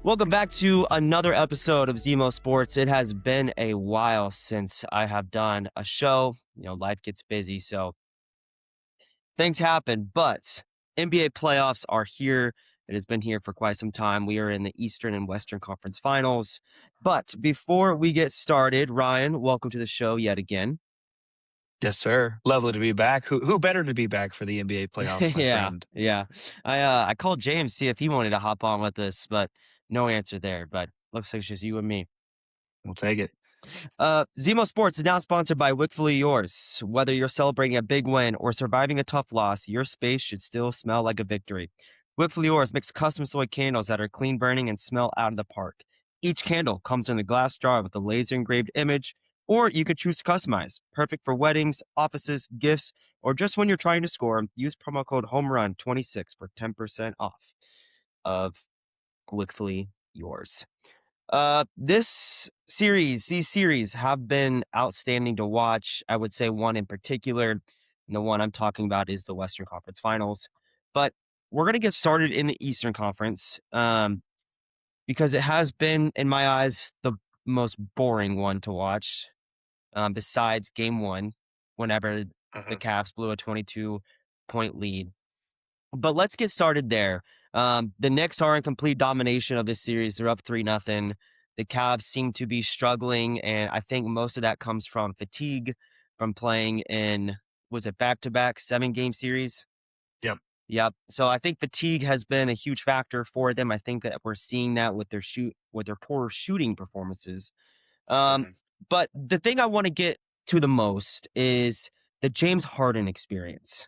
Welcome back to another episode of ZmoSports. It has been a while since I have done a show. Life gets busy, so things happen. But NBA playoffs are here. It has been here for quite some time. We are in the Eastern and Western Conference Finals. But before we get started, Ryan, welcome to the show yet again. Yes, sir. Lovely to be back. Who better to be back for the NBA playoffs, my friend? Yeah. I called James see if he wanted to hop on with us, but no answer there. But looks like it's just you and me. We'll take it. ZmoSports is now sponsored by Wickfully Yours. Whether you're celebrating a big win or surviving a tough loss, your space should still smell like a victory. Wickfully Yours makes custom soy candles that are clean burning and smell out of the park. Each candle comes in a glass jar with a laser engraved image, or you could choose to customize. Perfect for weddings, offices, gifts, or just when you're trying to score. Use promo code HOMERUN26 for 10% off of Wickfully Yours. These series have been outstanding to watch. I would say one in particular, and the one I'm talking about is the Western Conference Finals. But we're going to get started in the Eastern Conference because it has been, in my eyes, the most boring one to watch besides game one, whenever the Cavs blew a 22-point lead. But let's get started there. The Knicks are in complete domination of this series. They're up 3-0. The Cavs seem to be struggling, and I think most of that comes from fatigue from playing in, was it back-to-back 7-game series? Yep. So I think fatigue has been a huge factor for them. I think that we're seeing that with their poor shooting performances. But the thing I want to get to the most is the James Harden experience.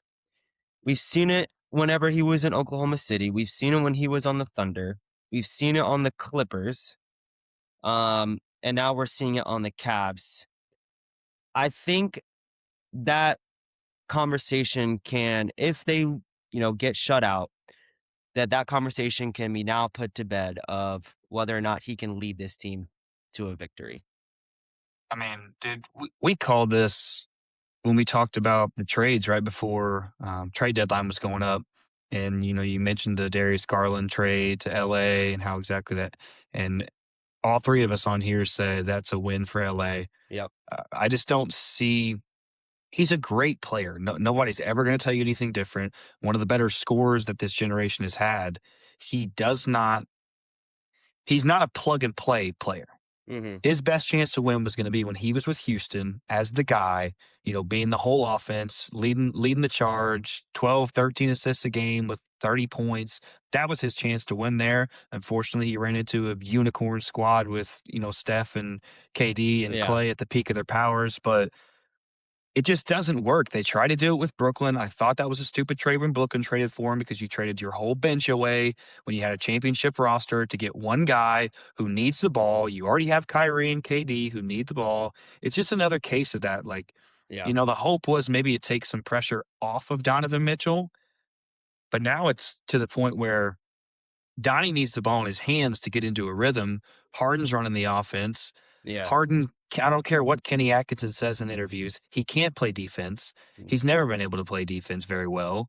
We've seen it whenever he was in Oklahoma City. We've seen it when he was on the Thunder. We've seen it on the Clippers. And now we're seeing it on the Cavs. I think that conversation can, if they, get shut out, that conversation can be now put to bed of whether or not he can lead this team to a victory. I mean, dude, we called this when we talked about the trades right before trade deadline was going up. And, you mentioned the Darius Garland trade to LA and how exactly that. And all three of us on here said that's a win for LA. Yep. I just don't see. He's a great player. Nobody's ever going to tell you anything different. One of the better scorers that this generation has had. He's not a plug and play player. Mm-hmm. His best chance to win was going to be when he was with Houston as the guy, being the whole offense, leading the charge, 12, 13 assists a game with 30 points. That was his chance to win there. Unfortunately, he ran into a unicorn squad with, Steph and KD and Clay at the peak of their powers, but it just doesn't work. They try to do it with Brooklyn. I thought that was a stupid trade when Brooklyn traded for him because you traded your whole bench away when you had a championship roster to get one guy who needs the ball. You already have Kyrie and KD who need the ball. It's just another case of that. The hope was maybe it takes some pressure off of Donovan Mitchell, but now it's to the point where Donnie needs the ball in his hands to get into a rhythm. Harden's running the offense. Yeah. Harden, I don't care what Kenny Atkinson says in interviews, he can't play defense. He's never been able to play defense very well.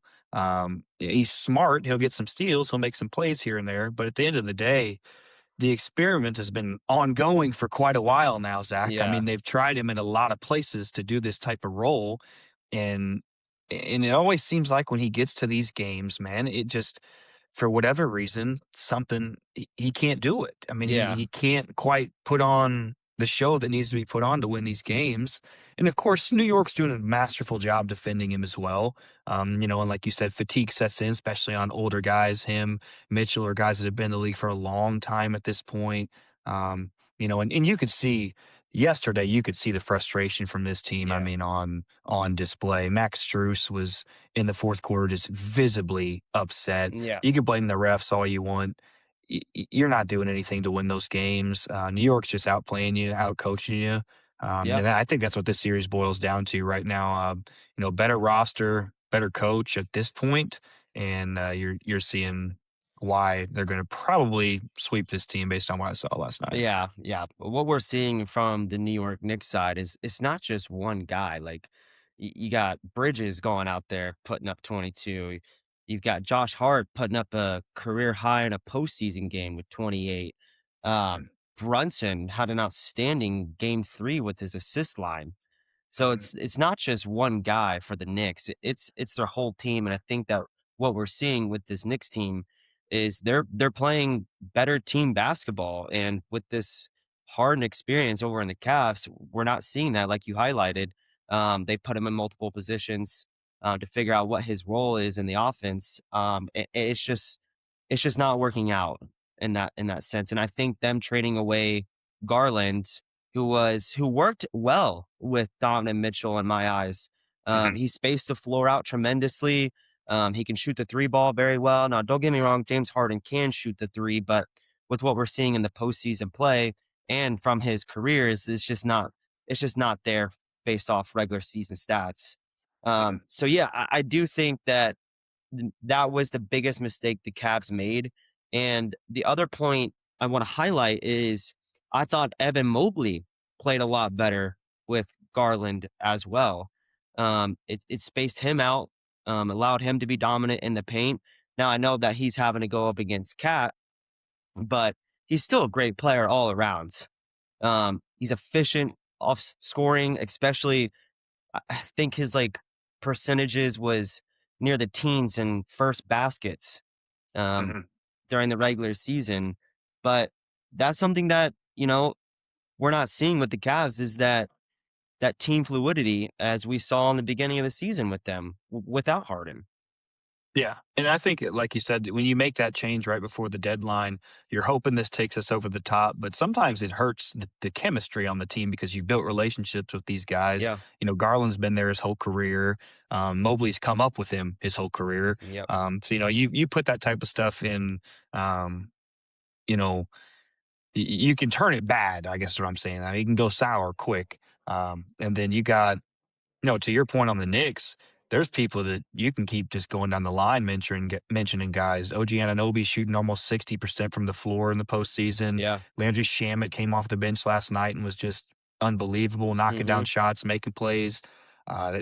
He's smart. He'll get some steals. He'll make some plays here and there. But at the end of the day, the experiment has been ongoing for quite a while now, Zach. Yeah. I mean, they've tried him in a lot of places to do this type of role. And it always seems like when he gets to these games, man, it just – for whatever reason, he can't do it. I mean, he can't quite put on the show that needs to be put on to win these games. And of course, New York's doing a masterful job defending him as well. And like you said, fatigue sets in, especially on older guys. Him, Mitchell, are guys that have been in the league for a long time at this point. And you could see yesterday, you could see the frustration from this team. I mean, on display. Max Strus was in the fourth quarter just visibly upset. Yeah. You can blame the refs all you want. You're not doing anything to win those games. New York's just outplaying you, outcoaching you. And I think that's what this series boils down to right now. Better roster, better coach at this point, and you're seeing why they're going to probably sweep this team based on what I saw last night. Yeah. What we're seeing from the New York Knicks side is it's not just one guy. Like you got Bridges going out there putting up 22. You've got Josh Hart putting up a career high in a postseason game with 28. Uh, Mhm. Brunson had an outstanding game 3 with his assist line. So Mhm. it's not just one guy for the Knicks. It's their whole team, and I think that what we're seeing with this Knicks team is they're playing better team basketball, and with this Harden experience over in the Cavs, we're not seeing that like you highlighted. They put him in multiple positions to figure out what his role is in the offense. It's just not working out in that sense, and I think them trading away Garland who worked well with Donovan Mitchell in my eyes. Mhm. He spaced the floor out tremendously. He can shoot the three ball very well. Now, don't get me wrong, James Harden can shoot the three, but with what we're seeing in the postseason play and from his careers, it's just not there based off regular season stats. Mhm. So yeah, I do think that that was the biggest mistake the Cavs made. And the other point I want to highlight is I thought Evan Mobley played a lot better with Garland as well. It spaced him out, allowed him to be dominant in the paint. Now I know that he's having to go up against Cat, but he's still a great player all around. He's efficient off scoring, especially I think his like percentages was near the teens in first baskets um, Mhm. during the regular season. But that's something that we're not seeing with the Cavs is that team fluidity as we saw in the beginning of the season with them without Harden. Yeah, and I think, like you said, when you make that change right before the deadline, you're hoping this takes us over the top, but sometimes it hurts the chemistry on the team because you built relationships with these guys. Yeah. Garland's been there his whole career. Mobley's come up with him his whole career. Yep. So you put that type of stuff in. You know, you can turn it bad. I guess is what I'm saying. I mean, you can go sour quick. And then you got to your point on the Knicks, there's people that you can keep just going down the line mentioning guys. OG Anunoby shooting almost 60% from the floor in the postseason. Yeah. Landry Shamet came off the bench last night and was just unbelievable, knocking down Hmm. shots, making plays.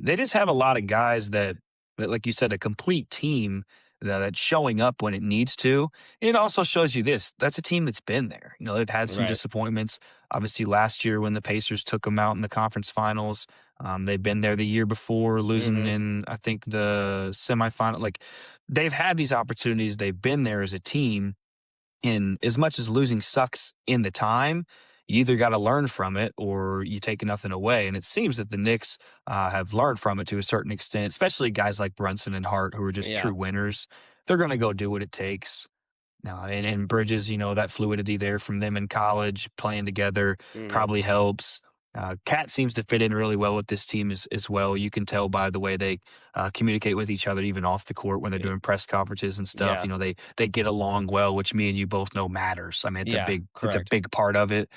They just have a lot of guys that, like you said, a complete team that's showing up when it needs to. It also shows you this: that's a team that's been there. They've had some Right. disappointments. Obviously, last year when the Pacers took them out in the conference finals, they've been there the year before, losing Hmm. in I think the semifinal. Like they've had these opportunities. They've been there as a team. And as much as losing sucks in the time, you either got to learn from it or you take nothing away. And it seems that the Knicks have learned from it to a certain extent, especially guys like Brunson and Hart, who are just Yeah. true winners. They're going to go do what it takes. No, and Bridges, that fluidity there from them in college playing together Hmm. probably helps. Cat seems to fit in really well with this team as well. You can tell by the way they communicate with each other, even off the court when they're doing press conferences and stuff. Yeah. They get along well, which me and you both know matters. I mean, Yeah. it's a Correct. big part of it.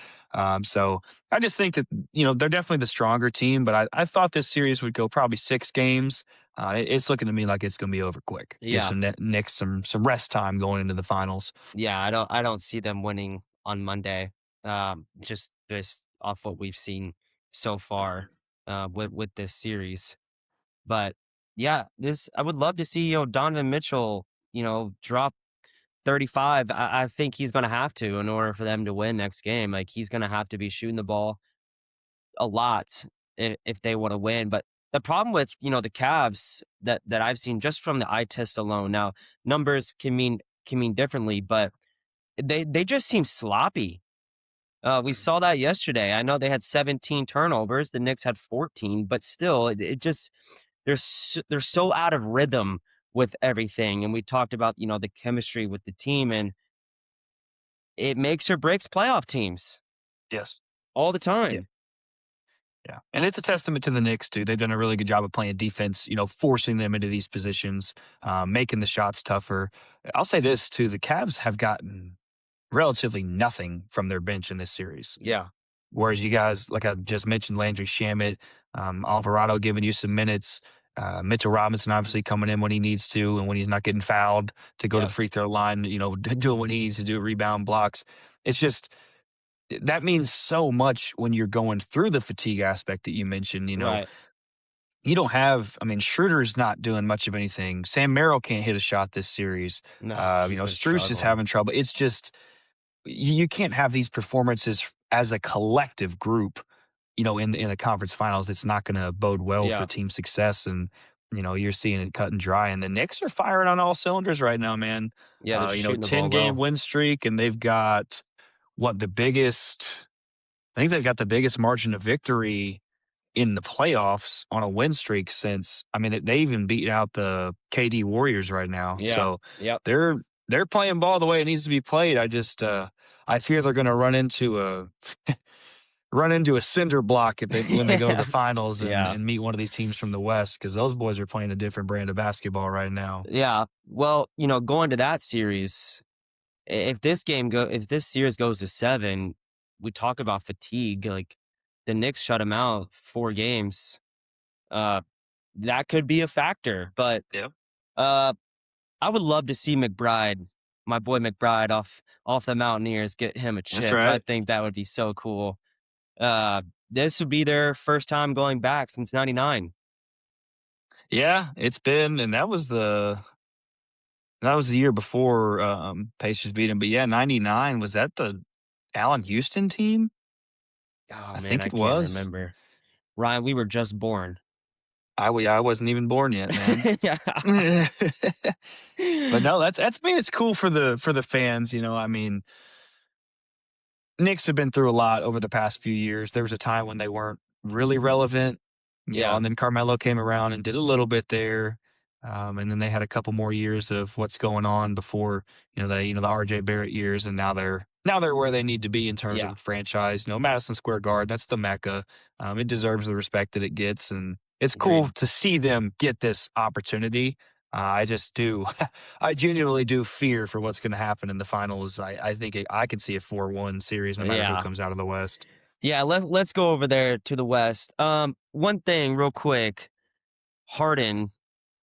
So I just think that they're definitely the stronger team, but I thought this series would go probably 6 games. It's looking to me like it's going to be over quick. Give Yeah. some Knicks some rest time going into the finals. Yeah. I don't see them winning on Monday. Just based off what we've seen so far with this series. But yeah, this I would love to see, Donovan Mitchell, drop 35. I think he's gonna have to in order for them to win next game. Like he's gonna have to be shooting the ball a lot if they want to win. But the problem with, the Cavs that I've seen just from the eye test alone, now numbers can mean differently, but they just seem sloppy. We saw that yesterday. I know they had 17 turnovers. The Knicks had 14, but still, it just they're so out of rhythm with everything. And we talked about the chemistry with the team, and it makes or breaks playoff teams Yes. all the Yeah. time. Yeah. And it's a testament to the Knicks, too. They've done a really good job of playing defense, forcing them into these positions, making the shots tougher. I'll say this, too. The Cavs have gotten relatively nothing from their bench in this series. Yeah, Whereas you guys, like I just mentioned, Landry Shamet, Alvarado giving you some minutes, Mitchell Robinson obviously coming in when he needs to and when he's not getting fouled to go to yeah, the free throw line, doing what he needs to do, rebound blocks. It's just that means so much when you're going through the fatigue aspect that you mentioned. right. You don't have, I mean, Schroeder's not doing much of anything. Sam Merrill can't hit a shot this series. No, he's been Struess is struggling. having trouble. It's just you can't have these performances as a collective group, in the conference finals. It's not going to bode well for Yeah. team success. And, you're seeing it cut and dry. And the Knicks are firing on all cylinders right now, man. Yeah, they're shooting the ball 10-game well. win streak, and they've got what I think they've got the biggest margin of victory in the playoffs on a win streak since, I mean, they even beat out the KD Warriors right now. Yeah. So Yep. they're playing ball the way it needs to be played. I fear they're going to run into a cinder block when they go to the finals and, Yeah. and meet one of these teams from the West, because those boys are playing a different brand of basketball right now. Yeah. Well, going to that series, if this series goes to 7, we talk about fatigue. Like the Knicks shut them out 4 games. Uh, that could be a factor. But Yep. uh, I would love to see McBride, my boy McBride, off the Mountaineers, get him a That's chip. I right. think that would be so cool. Uh, this would be their first time going back since '99. Yeah, it's been, and that was the year before Pacers beat him. But yeah, 99, was that the Allen Houston team? Oh I man, think I it can't was. remember. Ryan, we were just born. I wasn't even born yet, man. Yeah. But no, I mean, it's cool for the fans. I mean, Knicks have been through a lot over the past few years. There was a time when they weren't really relevant, Yeah. and then Carmelo came around and did a little bit there. And then they had a couple more years of what's going on before, the RJ Barrett years, and now they're where they need to be in terms of Yeah. a franchise. Madison Square Garden, that's the mecca. It deserves the respect that it gets, and it's cool Agreed. to see them get this opportunity. I just do. I genuinely do fear for what's going to happen in the finals. I think I could see a 4-1 series no matter who Yeah. comes out of the West. Yeah. Let's go over there to the West. One thing real quick. Harden,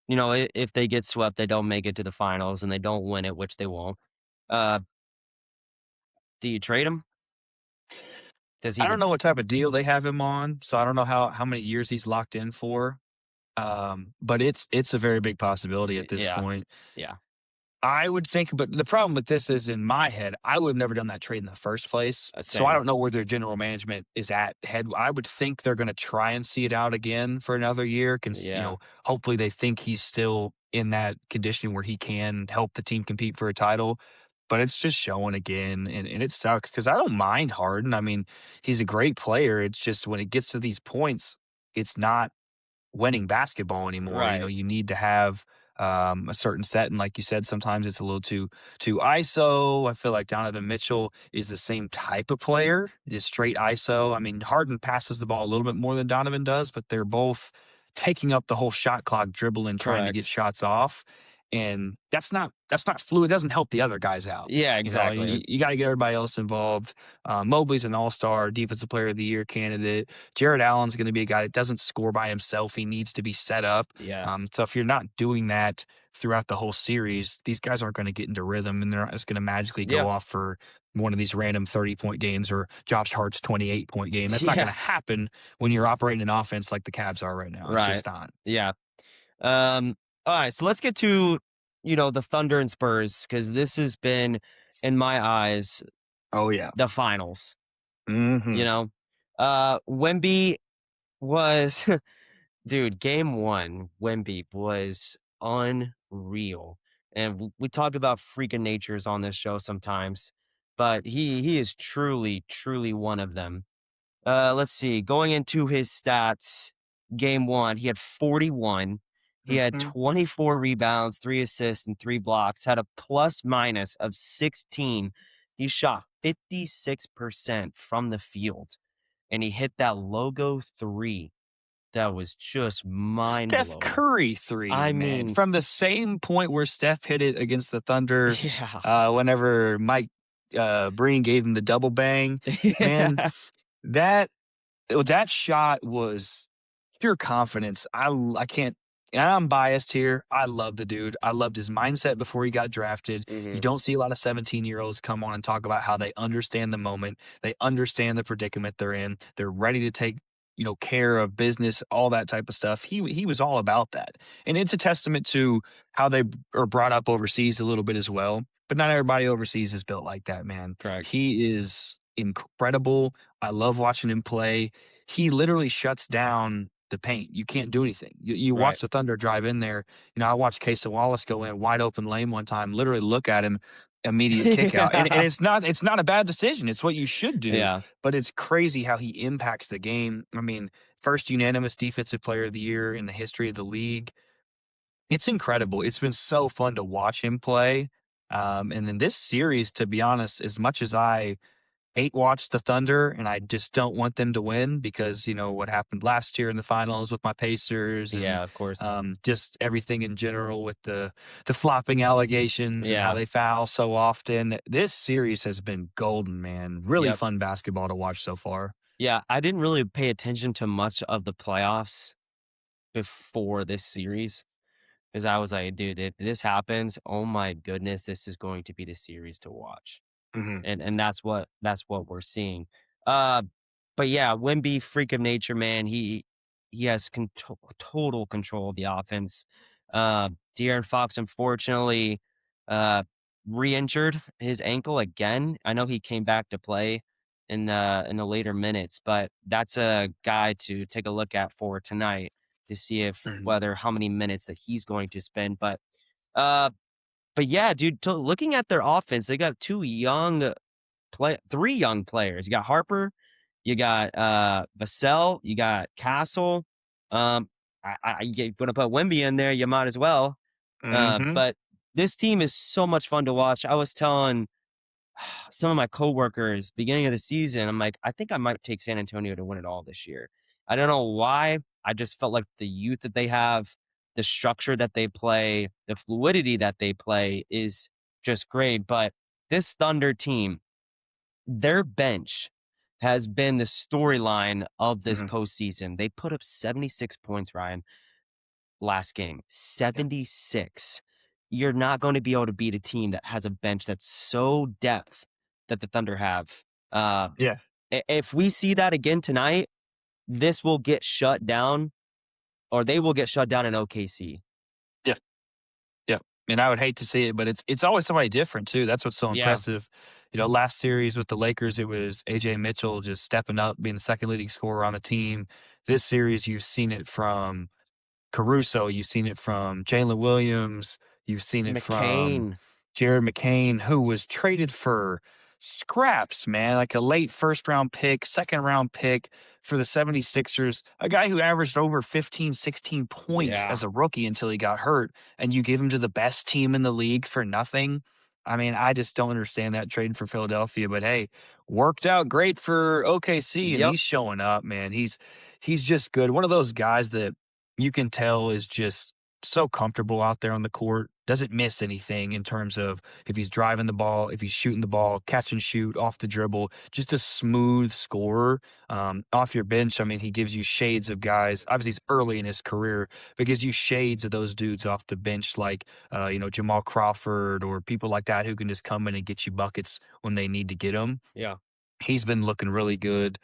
if they get swept, they don't make it to the finals and they don't win it, which they won't. Uh, do you trade him? Does he I don't re- know what type of deal they have him on, so I don't know how many years he's locked in for. But it's a very big possibility at this Yeah. point. Yeah. I would think, but the problem with this is, in my head, I would have never done that trade in the first place. So I Same. don't know where their general management is at head. I would think they're going to try and see it out again for another year. Because, Yeah. hopefully they think he's still in that condition where he can help the team compete for a title. But it's just showing again, and it sucks because I don't mind Harden. I mean, he's a great player. It's just when it gets to these points, it's not winning basketball anymore. Right. You need to have a certain set, and like you said, sometimes it's a little too ISO. I feel like Donovan Mitchell is the same type of player, is straight ISO. I mean, Harden passes the ball a little bit more than Donovan does, but they're both taking up the whole shot clock, dribbling, trying to get Correct. shots off. And that's not fluid. It doesn't help the other guys out. Yeah, You, exactly. you got to get everybody else involved. Mobley's an all-star, defensive player of the year candidate. Jared Allen's going to be a guy that doesn't score by himself. He needs to be set up. Yeah. So if you're not doing that throughout the whole series, these guys aren't going to get into rhythm, and they're not just going to magically Yeah. go off for one of these random 30-point games or Josh Hart's 28-point game. That's not going Yeah. to happen when you're operating an offense like the Cavs are right now. It's Right. just not. Yeah. All right. So let's get to, the Thunder and Spurs, because this has been, in my eyes, Oh, yeah. the finals. Mm-hmm. Wemby was, dude, game 1, Wemby was unreal. And we talk about freaking natures on this show sometimes, but he is truly, truly one of them. Let's see. Going into his stats, game 1, he had 41. He had Mm-hmm. 24 rebounds, 3 assists, and 3 blocks. Had a plus minus of 16. He shot 56% from the field, and he hit that logo 3. That was just mind Steph blowing. Curry 3, I man, mean, from the same point where Steph hit it against the Thunder, yeah, whenever Mike Breen gave him the double bang. Man, yeah, that shot was pure confidence. I can't. And I'm biased here. I love the dude. I loved his mindset before he got drafted. You hmm don't see a lot of 17-year-olds come on and talk about how they understand the moment. They understand the predicament they're in. They're ready to take, care of business, all that type of stuff. He was all about that. And it's a testament to how they are brought up overseas a little bit as well. but not everybody overseas is built like that, man. Correct. He is incredible. I love watching him play. He literally shuts down the paint. You can't do anything. You Right. watch the Thunder drive in there. I watched Casey Wallace go in wide open lane one time, literally look at him, immediate kick out. And Yeah. it's not a bad decision. It's what you should do, Yeah. but it's crazy how he impacts the game. I mean, first unanimous defensive player of the year in the history of the league. It's incredible. It's been so fun to watch him play. And then this series, to be honest, as much as I hate watch the Thunder and I just don't want them to win because, what happened last year in the finals with my Pacers and Yeah, of course. just everything in general with the flopping allegations and how Yeah. they foul so often. This series has been golden, man. Really Yep. fun basketball to watch so far. Yeah, I didn't really pay attention to much of the playoffs before this series because I was like, dude, if this happens, oh my goodness, this is going to be the series to watch. Hmm. And that's what we're seeing. Uh, but yeah, Wemby, freak of nature, man. He has total control of the offense. De'Aaron Fox, unfortunately, uh, re-injured his ankle again. I know he came back to play in the later minutes, but that's a guy to take a look at for tonight to see if Hmm. whether how many minutes that he's going to spend. Uh, but yeah, dude, looking at their offense, they got three young players. You got Harper, you got Vassell, you got Castle. You're gonna put Wemby in there, you might as well. Hmm. But this team is so much fun to watch. I was telling some of my coworkers beginning of the season, I'm like, I think I might take San Antonio to win it all this year. I don't know why. I just felt like the youth that they have, the structure that they play, the fluidity that they play is just great. But this Thunder team, their bench has been the storyline of this Hmm. postseason. They put up 76 points, Ryan, last game. 76. You're not going to be able to beat a team that has a bench that's so depth that the Thunder have. Uh, Yeah. if we see that again tonight, this will get shut down, or they will get shut down in OKC. Yeah. Yeah, and I would hate to see it, but it's always somebody different too. That's what's so Yeah. impressive. Last series with the Lakers, it was AJ Mitchell just stepping up, being the second leading scorer on the team. This series, you've seen it from Caruso, you've seen it from Jalen Williams, you've seen it from McCain. Jared McCain, who was traded for scraps, man, like a late first round pick, second round pick for the 76ers, a guy who averaged over 15, 16 points Yeah. as a rookie until he got hurt, and you give him to the best team in the league for nothing. I mean, I just don't understand that trade for Philadelphia, but hey, worked out great for OKC and Yep. he's showing up, man. He's just good. One of those guys that you can tell is just so comfortable out there on the court, doesn't miss anything in terms of if he's driving the ball, if he's shooting the ball, catch and shoot, off the dribble, just a smooth scorer. Off your bench, I mean, he gives you shades of guys. Obviously, he's early in his career, but gives you shades of those dudes off the bench, like, Jamal Crawford or people like that who can just come in and get you buckets when they need to get them. Yeah. He's been looking really good.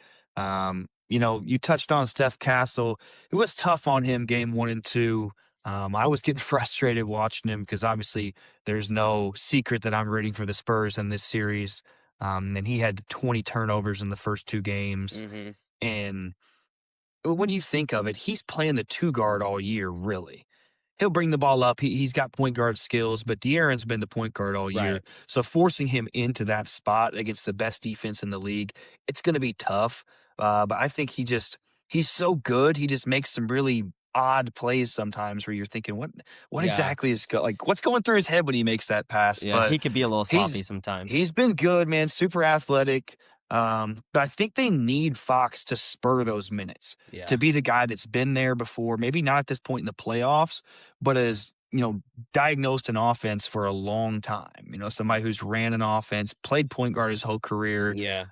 You touched on Steph Castle. It was tough on him game 1 and 2. I was getting frustrated watching him because obviously there's no secret that I'm rooting for the Spurs in this series. And he had 20 turnovers in the first 2 games. Hmm. And when you think of it, he's playing the 2 guard all year, really. He'll bring the ball up. He's got point guard skills, but De'Aaron's been the point guard all year. Right. So forcing him into that spot against the best defense in the league, it's going to be tough. But I think he's so good. He just makes some really odd plays sometimes where you're thinking, what Yeah. exactly what's going through his head when he makes that pass? Yeah. But He could be a little he's sloppy sometimes. he's been good, man. Super athletic. But I think they need Fox to spur those minutes Yeah. to be the guy that's been there before, maybe not at this point in the playoffs, but as diagnosed an offense for a long time. Somebody who's ran an offense, played point guard his whole career, Yeah.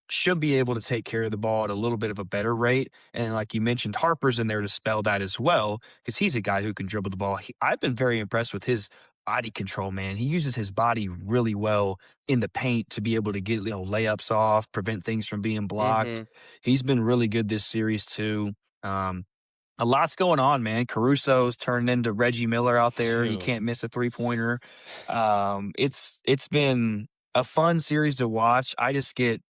should be able to take care of the ball at a little bit of a better rate. And like you mentioned, Harper's in there to spell that as well because he's a guy who can dribble the ball. I've been very impressed with his body control, man. He uses his body really well in the paint to be able to get layups off, prevent things from being blocked. Hmm. He's been really good this series too. Um, A lot's going on, man. Caruso's turned into Reggie Miller out there. He Phew. can't miss a three-pointer. It's been a fun series to watch. I just get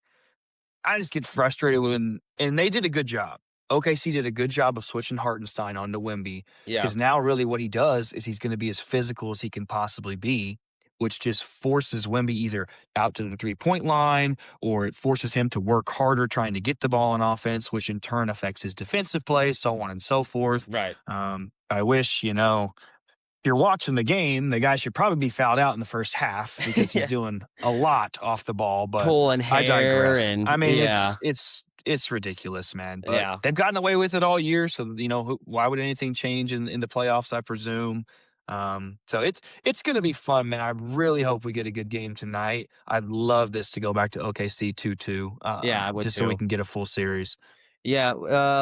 frustrated when, and they did a good job. OKC did a good job of switching Hartenstein onto Wemby, Yeah. because now really what he does is he's going to be as physical as he can possibly be, which just forces Wemby either out to the 3-point line, or it forces him to work harder trying to get the ball on offense, which in turn affects his defensive play, so on and so forth. Right. I wish, you're watching the game, the guy should probably be fouled out in the first half because he's Yeah. doing a lot off the ball, but Pulling I hair digress. and I mean, yeah. it's ridiculous, man, but Yeah. they've gotten away with it all year, so, why would anything change in the playoffs, I presume? So it's gonna be fun, man. I really hope we get a good game tonight. I'd love this to go back to OKC 2-2, Yeah, I would just so we too. can get a full series. Yeah,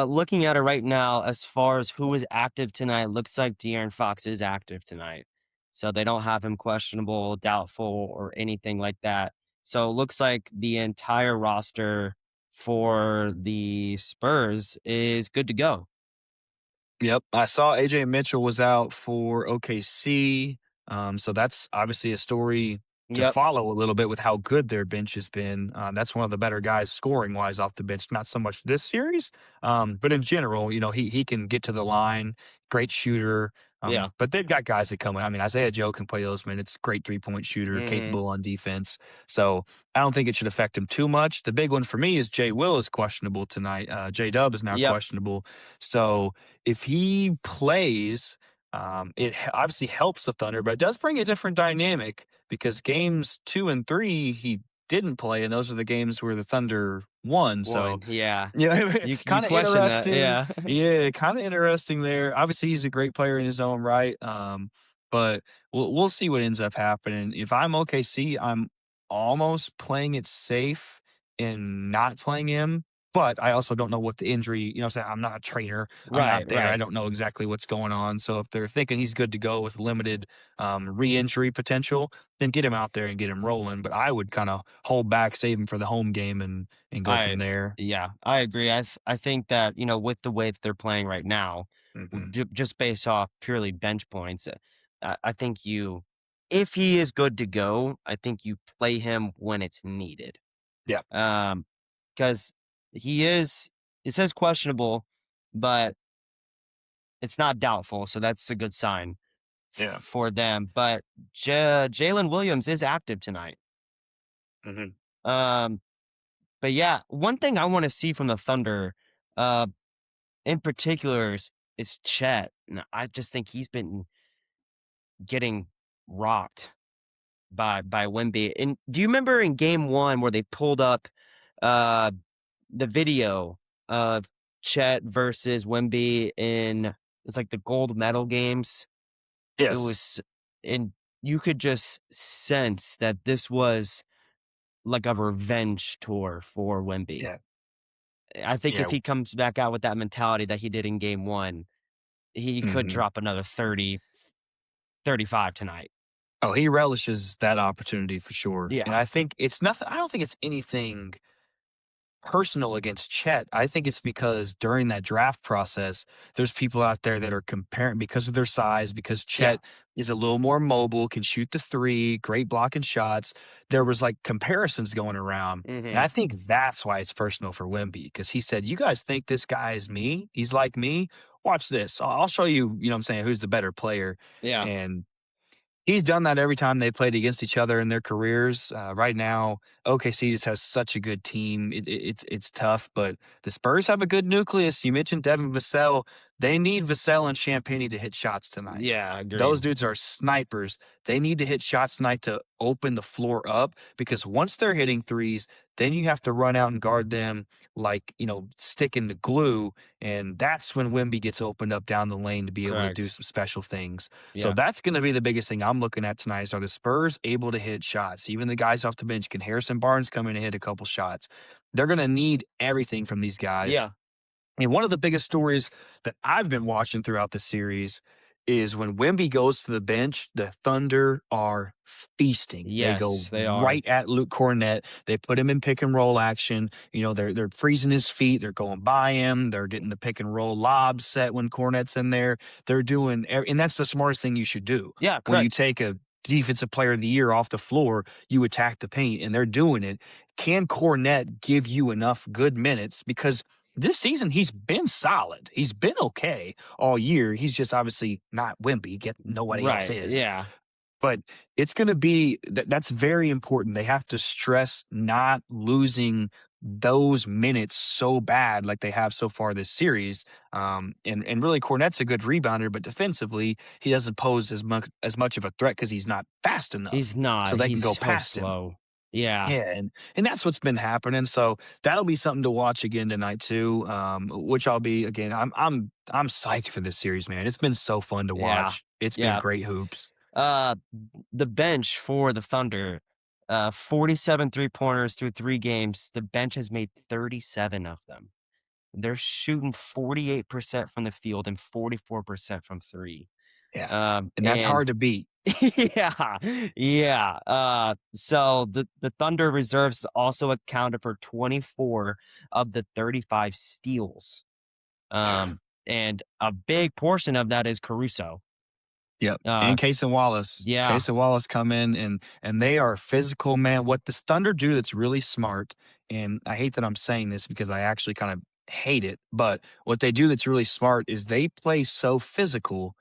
looking at it right now, as far as who is active tonight, looks like De'Aaron Fox is active tonight. So they don't have him questionable, doubtful, or anything like that. So it looks like the entire roster for the Spurs is good to go. Yep, I saw AJ Mitchell was out for OKC, so that's obviously a story to Yep. follow a little bit with how good their bench has been. That's one of the better guys scoring wise off the bench. Not so much this series, but in general, he can get to the line, great shooter. Yeah. But they've got guys that come in. I mean, Isaiah Joe can play those minutes. Great 3-point shooter, Hmm. capable on defense. So I don't think it should affect him too much. The big one for me is Jay Will is questionable tonight. J Dub is now Yep. questionable. So if he plays, obviously helps the Thunder, but it does bring a different dynamic because games 2 and 3 he didn't play, and those are the games where the Thunder won. So One. Yeah. yeah, You kind of question that. interesting. Yeah. Yeah, kind of interesting there. Obviously, he's a great player in his own right. But we'll see what ends up happening. If I'm OKC, I'm almost playing it safe and not playing him. But I also don't know what the injury, what I'm saying, I'm not a trainer. I'm Right. not there. I Right. don't know exactly what's going on. So if they're thinking he's good to go with limited re-injury potential, then get him out there and get him rolling. But I would kind of hold back, save him for the home game, and go from I there. yeah, I agree. I think that, with the way that they're playing right now, Mhm. just based off purely bench points, I think if he is good to go, I think you play him when it's needed. Yeah. Because he is, it says questionable, but it's not doubtful, so that's a good sign Yeah. for them. But Jalen Williams is active tonight. Mhm. Um, but yeah, one thing I want to see from the Thunder, uh, in particular is Chet. And I just think he's been getting rocked by Wemby. And do you remember in game one where they pulled up uh the video of Chet versus Wemby in it's like the gold medal games? It Yes. was and you could just sense that this was like a revenge tour for Wemby. Yeah. I think if Yeah. he comes back out with that mentality that he did in game one, he could Mhm. drop another 30, 35 tonight. Oh, he relishes that opportunity for sure. And Yeah. I think it's nothing, I don't think it's anything personal against Chet. I think it's because during that draft process, there's people out there that are comparing because of their size, because Yeah. Chet is a little more mobile, can shoot the three, great blocking shots. There was like comparisons going around. And Mhm. I think that's why it's personal for Wemby, because he said, "You guys think this guy is me? He's like me? Watch this. I'll show you, what I'm saying, who's the better player." Yeah. And he's done that every time they played against each other in their careers. Right now, OKC just has such a good team. It's tough, but the Spurs have a good nucleus. You mentioned Devin Vassell. They need Vassell and Champagnie to hit shots tonight. Yeah, Those agreed. dudes are snipers. They need to hit shots tonight to open the floor up, because once they're hitting threes, then you have to run out and guard them like, sticking the glue. And that's when Wemby gets opened up down the lane to be able to do Correct. some special things. So Yeah. that's going to be the biggest thing I'm looking at tonight is, are the Spurs able to hit shots? Even the guys off the bench, can Harrison Barnes come in and hit a couple shots? They're going to need everything from these guys. Yeah. And one of the biggest stories that I've been watching throughout the series is when Wemby goes to the bench, the Thunder are feasting. They go Yes, they are. right at Luke Cornett. They put him in pick and roll action. They're freezing his feet. They're going by him. They're getting the pick and roll lob set when Cornett's in there. They're doing, and that's the smartest thing you should do. Yeah, When you correct. take a defensive player of the year off the floor, you attack the paint, and they're doing it. Can Cornett give you enough good minutes? Because this season he's been solid. He's been okay all year. He's just obviously not Wemby. Yet nobody else Right. is. Yeah. But it's going to be that's very important. They have to stress not losing those minutes so bad like they have so far this series. And really, Cornette's a good rebounder, but defensively, he doesn't pose as much of a threat because he's not fast enough. He's not. So they can He's go so past him. slow. Yeah. Yeah, and that's what's been happening. So that'll be something to watch again tonight too. Which I'll be again. I'm psyched for this series, man. It's been so fun to Yeah. watch. It's been Yeah. great hoops. Uh, the bench for the Thunder, 47 3-pointers through 3 games. The bench has made 37 of them. They're shooting 48% from the field and 44% from three. Yeah, and that's And hard to beat. yeah, yeah. So the Thunder reserves also accounted for 24 of the 35 steals. And a big portion of that is Caruso. Yep, Uh, and Case and Wallace. yeah, Case and Wallace come in and they are physical, man. What the Thunder do that's really smart, and I hate that I'm saying this because I actually kind of hate it, but what they do that's really smart is they play so physical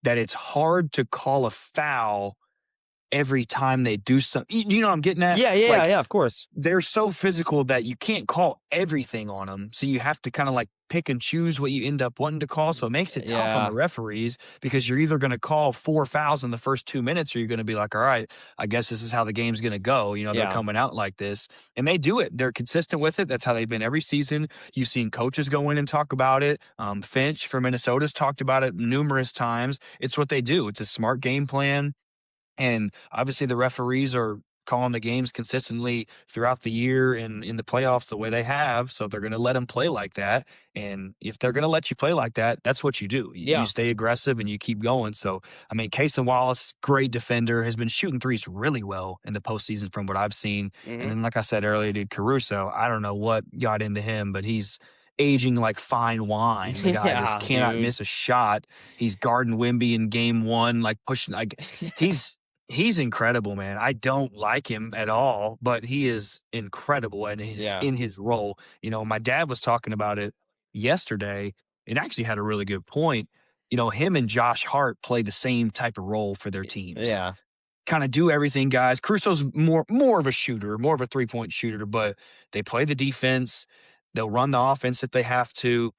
that it's hard to call a foul every time they do something. You know what I'm getting at? yeah. Of course. They're so physical that you can't call everything on them. So you have to kind of like pick and choose what you end up wanting to call. So it makes it tough on the Yeah, referees because you're either going to call 4 fouls in the first 2 minutes or you're going to be like, all right, I guess this is how the game's going to go. They're yeah. coming out like this and they do it. They're consistent with it. That's how they've been every season. You've seen coaches go in and talk about it. Finch from Minnesota's talked about it numerous times. It's what they do. It's a smart game plan. And obviously, the referees are calling the games consistently throughout the year and in the playoffs the way they have. So they're going to let them play like that. And if they're going to let you play like that, that's what you do. You Yeah. stay aggressive and you keep going. So, I mean, Casey Wallace, great defender, has been shooting threes really well in the postseason from what I've seen. And Hmm. then, like I said earlier, dude, Caruso, I don't know what got into him, but he's aging like fine wine. The guy just Yeah, cannot dude. miss a shot. He's guarding Wemby in game one, like pushing, like he's incredible, man. I don't like him at all, but he is incredible and his Yeah. in his role. My dad was talking about it yesterday and actually had a really good point. Him and Josh Hart play the same type of role for their teams. Yeah. Kind of do everything, guys. Crusoe's more of a shooter, more of a 3-point shooter, but they play the defense. They'll run the offense if they have to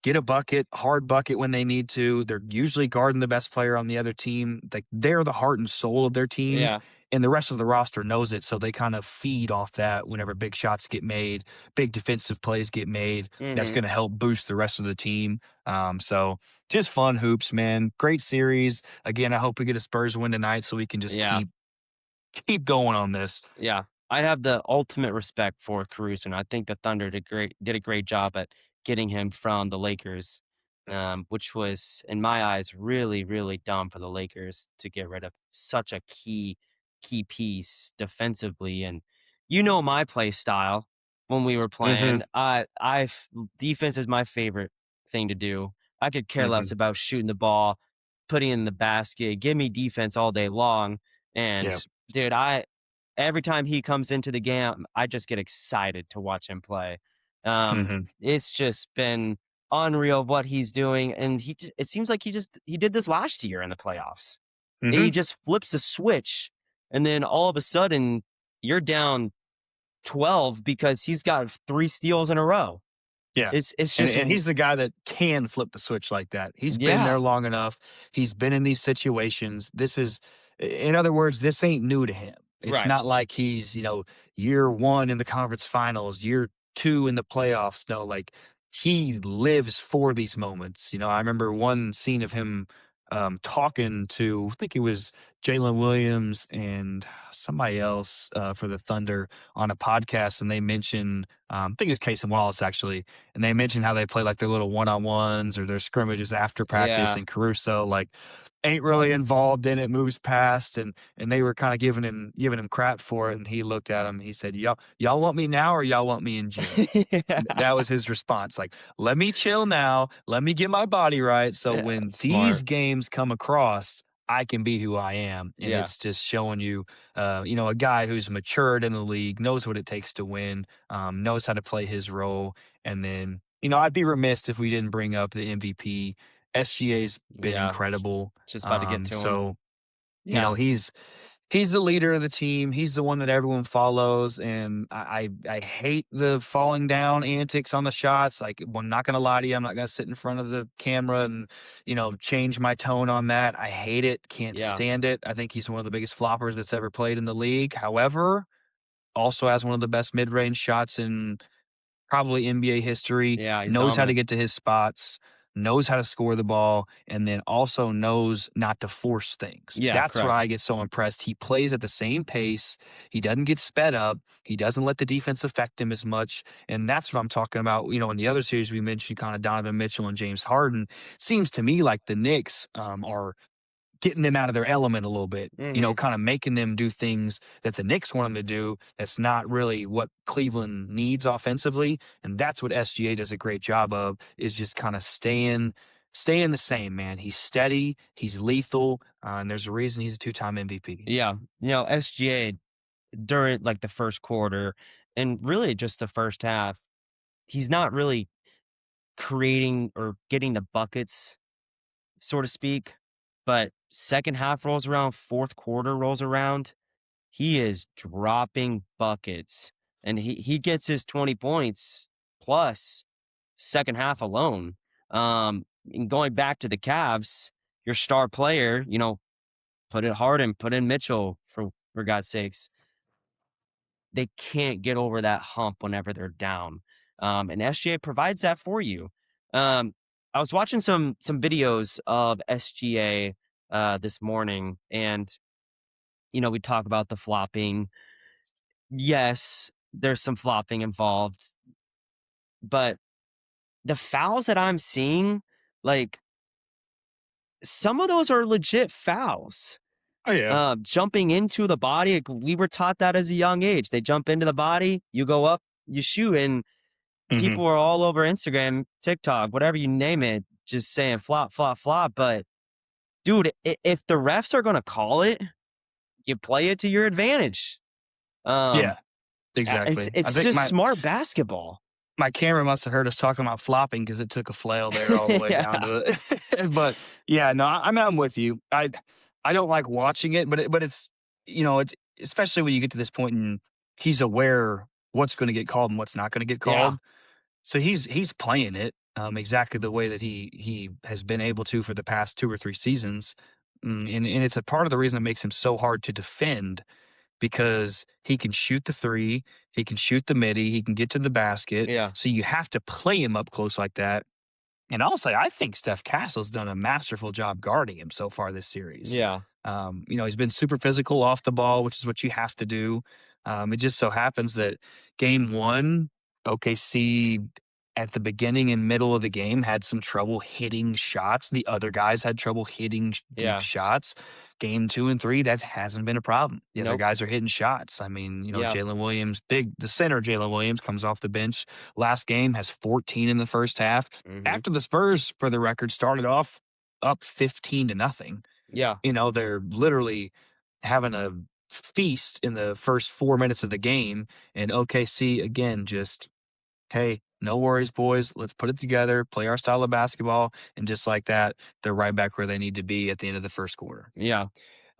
get a bucket, hard bucket when they need to. They're usually guarding the best player on the other team. They're the heart and soul of their teams, Yeah. and the rest of the roster knows it. So they kind of feed off that whenever big shots get made, big defensive plays get made. That's Hmm. going to help boost the rest of the team. So just fun hoops, man. Great series. Again, I hope we get a Spurs win tonight so we can just Yeah. keep going on this. Yeah. I have the ultimate respect for Caruso, and I think the Thunder did a great job at getting him from the Lakers, which was, in my eyes, really, really dumb for the Lakers to get rid of such a key piece defensively. And my play style when we were Hmm. playing. Defense is my favorite thing to do. I could care less Hmm. about shooting the ball, putting it in the basket. Give me defense all day long. And Yeah. dude, every time he comes into the game, I just get excited to watch him play. Hmm. It's just been unreal what he's doing, and it seems like he did this last year in the playoffs. Hmm. He just flips a switch, and then all of a sudden you're down 12 because he's got 3 steals in a row. Yeah. It's And just and he's the guy that can flip the switch like that. He's been yeah, there long enough. He's been in these situations. In other words, this ain't new to him. It's right, not like he's, year 1 in the conference finals, year 2 in the playoffs. No, like he lives for these moments. I remember one scene of him talking to, I think it was Jalen Williams and somebody else for the Thunder on a podcast, and they mentioned, I think it was Case and Wallace actually, and they mentioned how they play like their little one-on-ones or their scrimmages after practice, Yeah. and Caruso like ain't really involved in it, moves past, and they were kind of giving him crap for it, and he looked at him, he said, y'all want me now or y'all want me in June? Yeah. That was his response. Like, let me chill now. Let me get my body right. So Yeah, when these smart. games come across, I can be who I am. And Yeah. it's just showing you, a guy who's matured in the league, knows what it takes to win, knows how to play his role. And then, I'd be remiss if we didn't bring up the MVP. SGA's been Yeah. incredible. Just about to get to him. So Yeah. he's the leader of the team. He's the one that everyone follows, and I hate the falling down antics on the shots. Like, I'm not gonna lie to you, I'm not gonna sit in front of the camera and change my tone on that. I hate it. Can't Yeah. stand it. I think he's one of the biggest floppers that's ever played in the league. However, also has one of the best mid range shots in probably NBA history, Yeah. He's knows how to dominant. get to his spots, knows how to score the ball, and then also knows not to force things. Yeah. That's where I Correct. get so impressed. He plays at the same pace. He doesn't get sped up. He doesn't let the defense affect him as much. And that's what I'm talking about. In the other series we mentioned, kind of Donovan Mitchell and James Harden, seems to me like the Knicks are getting them out of their element a little bit, Hmm. kind of making them do things that the Knicks want them to do. That's not really what Cleveland needs offensively. And that's what SGA does a great job of, is just kind of staying the same, man. He's steady, he's lethal, and there's a reason he's a two-time MVP. Yeah. SGA during like the first quarter and really just the first half, he's not really creating or getting the buckets, so to speak. But second half rolls around, fourth quarter rolls around, he is dropping buckets. And he gets his 20 points plus second half alone. And going back to the Cavs, your star player, put in Harden, put in Mitchell for God's sakes. They can't get over that hump whenever they're down. And SGA provides that for you. I was watching some videos of SGA this morning, and we talk about the flopping. Yes, there's some flopping involved, but the fouls that I'm seeing, like some of those are legit fouls. Oh yeah. Jumping into the body, like, we were taught that as a young age. They jump into the body, you go up, you shoot, and Hmm. people are all over Instagram, TikTok, whatever you name it, just saying flop, flop, flop. But dude, if the refs are gonna call it, you play it to your advantage. Um, Yeah, exactly. I it's think just my smart basketball. my camera must have heard us talking about flopping because it took a flail there all the way down Yeah, to it. But yeah, no, I'm with you. I don't like watching it, but it's it's especially when you get to this point and he's aware what's going to get called and what's not going to get yeah, called. So he's playing it exactly the way that he has been able to for the past 2 or 3 seasons. And it's a part of the reason it makes him so hard to defend, because he can shoot the three, he can shoot the midi, he can get to the basket. yeah, So you have to play him up close like that. And I'll say, I think Steph Castle's done a masterful job guarding him so far this series. yeah, He's been super physical off the ball, which is what you have to do. It just so happens that game one, OKC at the beginning and middle of the game had some trouble hitting shots. The other guys had trouble hitting deep yeah. shots. Game two and three, that hasn't been a problem. The other Nope. guys are hitting shots. I mean, Yeah. Jalen Williams, the center Jalen Williams comes off the bench. Last game has 14 in the first half. Hmm. After the Spurs, for the record, started off up 15-0. Yeah. They're literally having a feast in the first 4 minutes of the game. And OKC, again, just, hey, no worries, boys. Let's put it together, play our style of basketball. And just like that, they're right back where they need to be at the end of the first quarter. Yeah.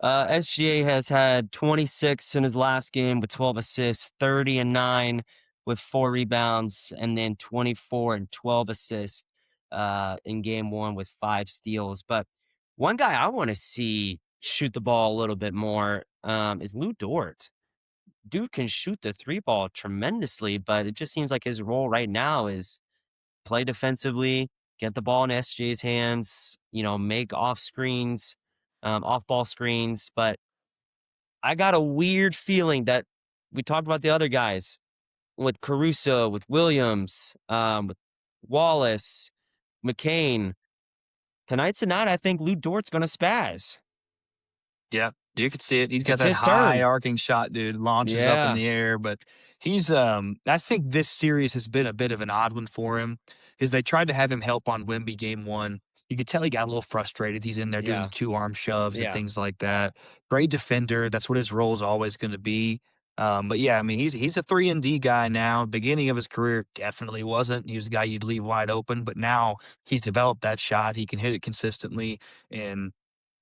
SGA has had 26 in his last game with 12 assists, 30 and 9 with 4 rebounds, and then 24 and 12 assists in game one with 5 steals. But one guy I want to see shoot the ball a little bit more is Lou Dort. Dude can shoot the three ball tremendously, but it just seems like his role right now is play defensively. get the ball in SGA's hands, make off ball screens. But I got a weird feeling that we talked about the other guys with Caruso, with Williams, with Wallace, McCain. Tonight's the night I think Lou Dort's going to spaz. Yeah, you could see it. He's got It's that his high turn. arcing shot, dude, launches up in Yeah. the air, but he's, I think this series has been a bit of an odd one for him, is they tried to have him help on Wemby game 1. You could tell he got a little frustrated. He's in there doing the Yeah. 2 arm shoves and Yeah. things like that. Great defender. That's what his role is always gonna be. But yeah, I mean, he's a 3 and D guy now. Beginning of his career, definitely wasn't. He was a guy you'd leave wide open, but now he's developed that shot. He can hit it consistently, and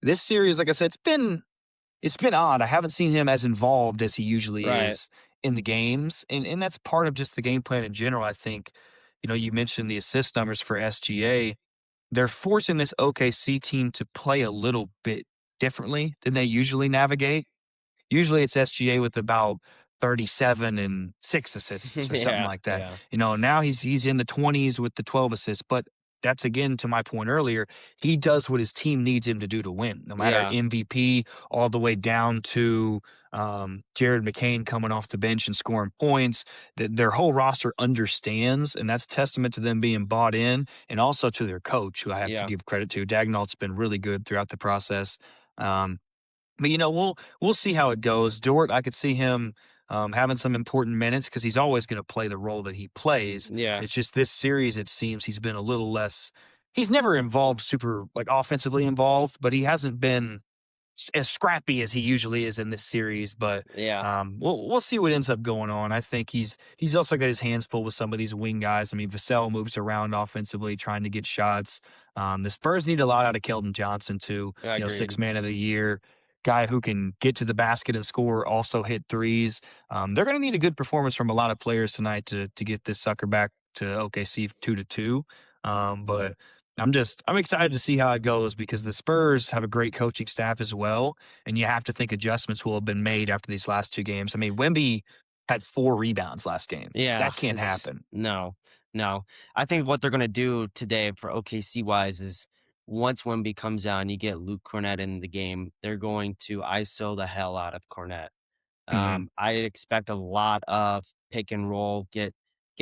this series, like I said, it's been odd. I haven't seen him as involved as he usually Right. is in the games, and that's part of just the game plan in general. I think, you mentioned the assist numbers for SGA. They're forcing this OKC team to play a little bit differently than they usually navigate. Usually it's SGA with about 37 and 6 assists or something Yeah. like that. Yeah. Now he's in the 20s with the 12 assists, but that's again to my point earlier. He does what his team needs him to do to win, no matter Yeah. MVP all the way down to Jared McCain coming off the bench and scoring points. Their whole roster understands, and that's testament to them being bought in, and also to their coach, who I have to Yeah. give credit to. Dagnall's been really good throughout the process. Um, but we'll see how it goes. Dort, I could see him having some important minutes because he's always going to play the role that he plays. Yeah. It's just this series, it seems he's been a little less. He's never involved super like offensively involved, but he hasn't been as scrappy as he usually is in this series. But Yeah. we'll see what ends up going on. I think he's also got his hands full with some of these wing guys. I mean, Vassell moves around offensively, trying to get shots. The Spurs need a lot out of Keldon Johnson too. Agreed. 6 man of the year. Guy who can get to the basket and score, also hit threes. They're going to need a good performance from a lot of players tonight to get this sucker back to OKC 2-2. But I'm excited to see how it goes because the Spurs have a great coaching staff as well, and you have to think adjustments will have been made after these last 2 games. I mean, Wemby had 4 rebounds last game. Yeah. That can't happen. No, no. I think what they're going to do today for OKC wise is once Wemby comes out and you get Luke Cornett in the game, they're going to ISO the hell out of Cornett. Mhm. I expect a lot of pick and roll, get